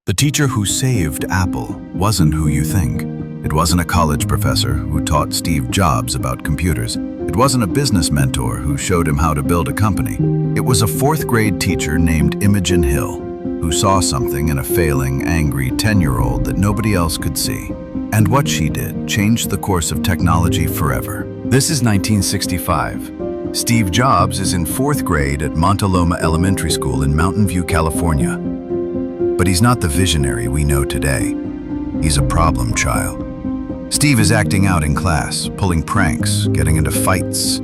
The teacher who saved Apple wasn't who you think. It wasn't a college professor who taught Steve Jobs about computers. It wasn't a business mentor who showed him how to build a company. It was a fourth-grade teacher named Imogene Hill who saw something in a failing, angry 10-year-old that nobody else could see. And what she did changed the course of technology forever. This is 1965. Steve Jobs is in fourth grade at Montaloma Elementary School in Mountain View, California. But he's not the visionary we know today. He's a problem child. Steve is acting out in class, pulling pranks, getting into fights.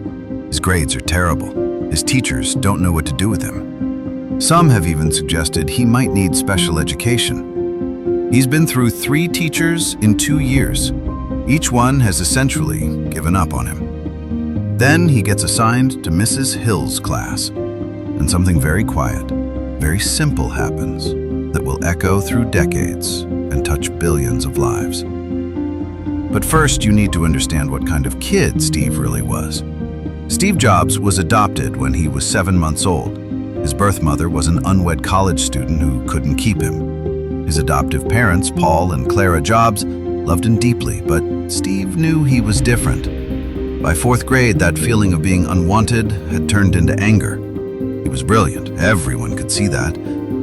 His grades are terrible. His teachers don't know what to do with him. Some have even suggested he might need special education. He's been through 3 teachers in 2 years. Each one has essentially given up on him. Then he gets assigned to Mrs. Hill's class, and something very quiet, very simple happens that will echo through decades and touch billions of lives. But first, you need to understand what kind of kid Steve really was. Steve Jobs was adopted when he was 7 months old. His birth mother was an unwed college student who couldn't keep him. His adoptive parents, Paul and Clara Jobs, loved him deeply, but Steve knew he was different. By fourth grade, that feeling of being unwanted had turned into anger. He was brilliant, everyone could see that,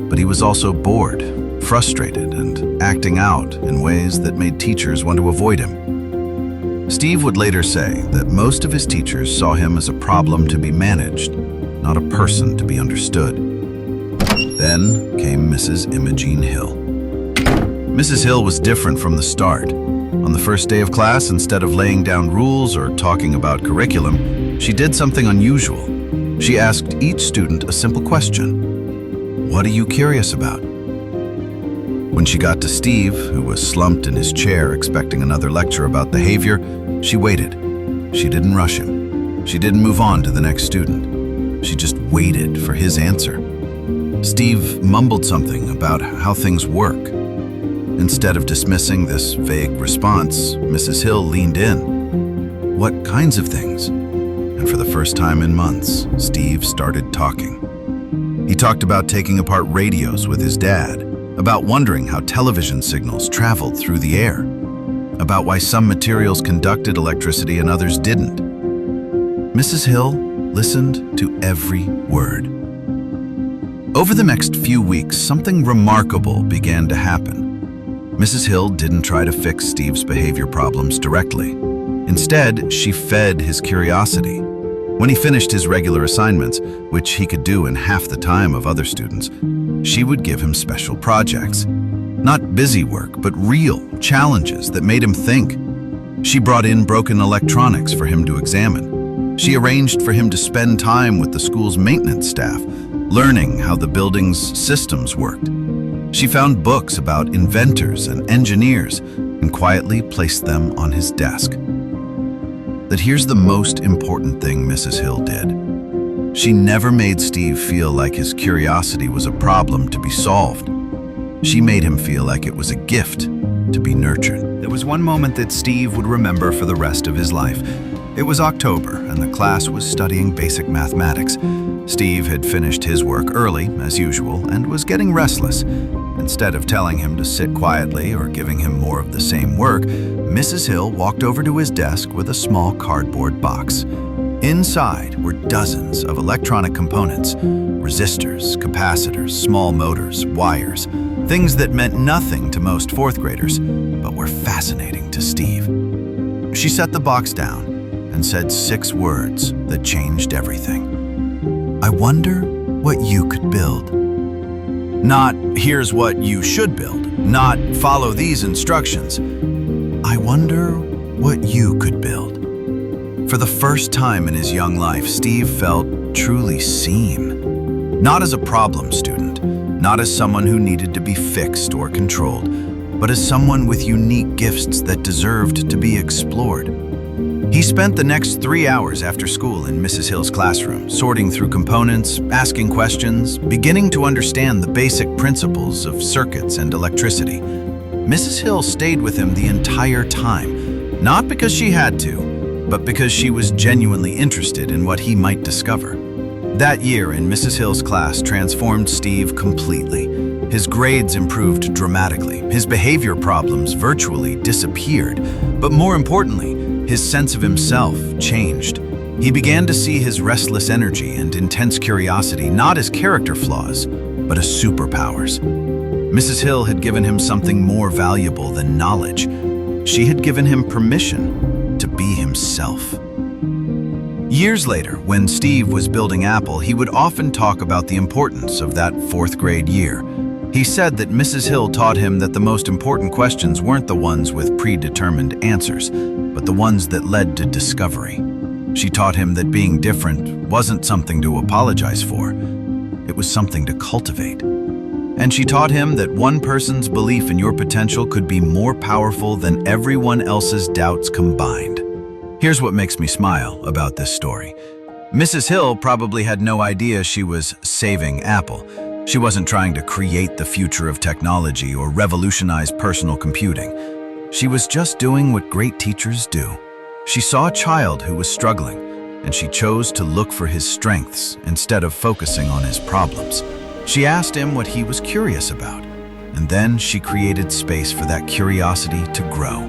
but he was also bored, frustrated, and acting out in ways that made teachers want to avoid him. Steve would later say that most of his teachers saw him as a problem to be managed, not a person to be understood. Then came Mrs. Imogene Hill. Mrs. Hill was different from the start. On the first day of class, instead of laying down rules or talking about curriculum, she did something unusual. She asked each student a simple question. What are you curious about? When she got to Steve, who was slumped in his chair expecting another lecture about behavior, she waited. She didn't rush him. She didn't move on to the next student. She just waited for his answer. Steve mumbled something about how things work. Instead of dismissing this vague response, Mrs. Hill leaned in. What kinds of things? And for the first time in months, Steve started talking. He talked about taking apart radios with his dad, about wondering how television signals traveled through the air, about why some materials conducted electricity and others didn't. Mrs. Hill listened to every word. Over the next few weeks, something remarkable began to happen. Mrs. Hill didn't try to fix Steve's behavior problems directly. Instead, she fed his curiosity. When he finished his regular assignments, which he could do in half the time of other students, she would give him special projects. Not busy work, but real challenges that made him think. She brought in broken electronics for him to examine. She arranged for him to spend time with the school's maintenance staff, learning how the building's systems worked. She found books about inventors and engineers and quietly placed them on his desk. That here's the most important thing Mrs. Hill did. She never made Steve feel like his curiosity was a problem to be solved. She made him feel like it was a gift to be nurtured. There was one moment that Steve would remember for the rest of his life. It was October, and the class was studying basic mathematics. Steve had finished his work early, as usual, and was getting restless. Instead of telling him to sit quietly or giving him more of the same work, Mrs. Hill walked over to his desk with a small cardboard box. Inside were dozens of electronic components, resistors, capacitors, small motors, wires, things that meant nothing to most fourth graders, but were fascinating to Steve. She set the box down and said 6 words that changed everything. I wonder what you could build. Not, here's what you should build. Not, follow these instructions. I wonder what you could build. For the first time in his young life, Steve felt truly seen. Not as a problem student, not as someone who needed to be fixed or controlled, but as someone with unique gifts that deserved to be explored. He spent the next 3 hours after school in Mrs. Hill's classroom, sorting through components, asking questions, beginning to understand the basic principles of circuits and electricity. Mrs. Hill stayed with him the entire time, not because she had to, but because she was genuinely interested in what he might discover. That year in Mrs. Hill's class transformed Steve completely. His grades improved dramatically. His behavior problems virtually disappeared. But more importantly, his sense of himself changed. He began to see his restless energy and intense curiosity not as character flaws, but as superpowers. Mrs. Hill had given him something more valuable than knowledge. She had given him permission to be himself. Years later, when Steve was building Apple, he would often talk about the importance of that fourth grade year. He said that Mrs. Hill taught him that the most important questions weren't the ones with predetermined answers, but the ones that led to discovery. She taught him that being different wasn't something to apologize for. It was something to cultivate. And she taught him that one person's belief in your potential could be more powerful than everyone else's doubts combined. Here's what makes me smile about this story. Mrs. Hill probably had no idea she was saving Apple. She wasn't trying to create the future of technology or revolutionize personal computing. She was just doing what great teachers do. She saw a child who was struggling, and she chose to look for his strengths instead of focusing on his problems. She asked him what he was curious about, and then she created space for that curiosity to grow.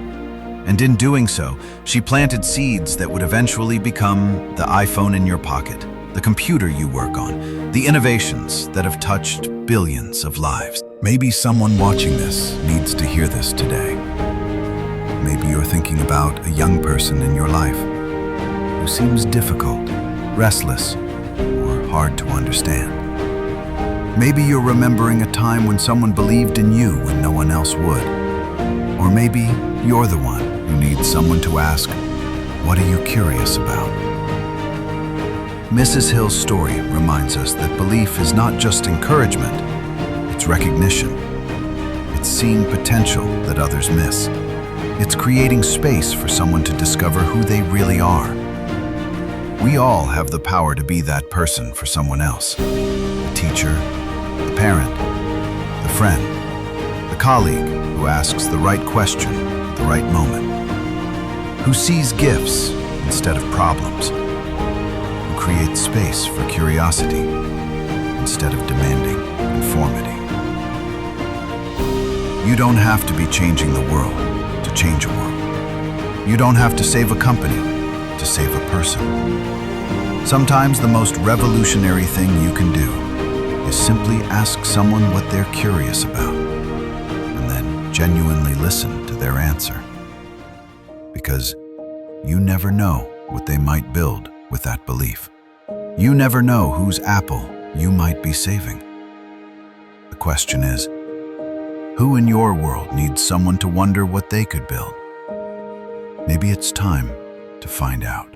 And in doing so, she planted seeds that would eventually become the iPhone in your pocket, the computer you work on, the innovations that have touched billions of lives. Maybe someone watching this needs to hear this today. Maybe you're thinking about a young person in your life who seems difficult, restless, or hard to understand. Maybe you're remembering a time when someone believed in you when no one else would. Or maybe you're the one who needs someone to ask, "What are you curious about?" Mrs. Hill's story reminds us that belief is not just encouragement, it's recognition. It's seeing potential that others miss. It's creating space for someone to discover who they really are. We all have the power to be that person for someone else. The teacher, the parent, the friend, the colleague who asks the right question at the right moment, who sees gifts instead of problems, create space for curiosity instead of demanding conformity. You don't have to be changing the world to change a world. You don't have to save a company to save a person. Sometimes the most revolutionary thing you can do is simply ask someone what they're curious about and then genuinely listen to their answer. Because you never know what they might build with that belief. You never know whose apple you might be saving. The question is, who in your world needs someone to wonder what they could build? Maybe it's time to find out.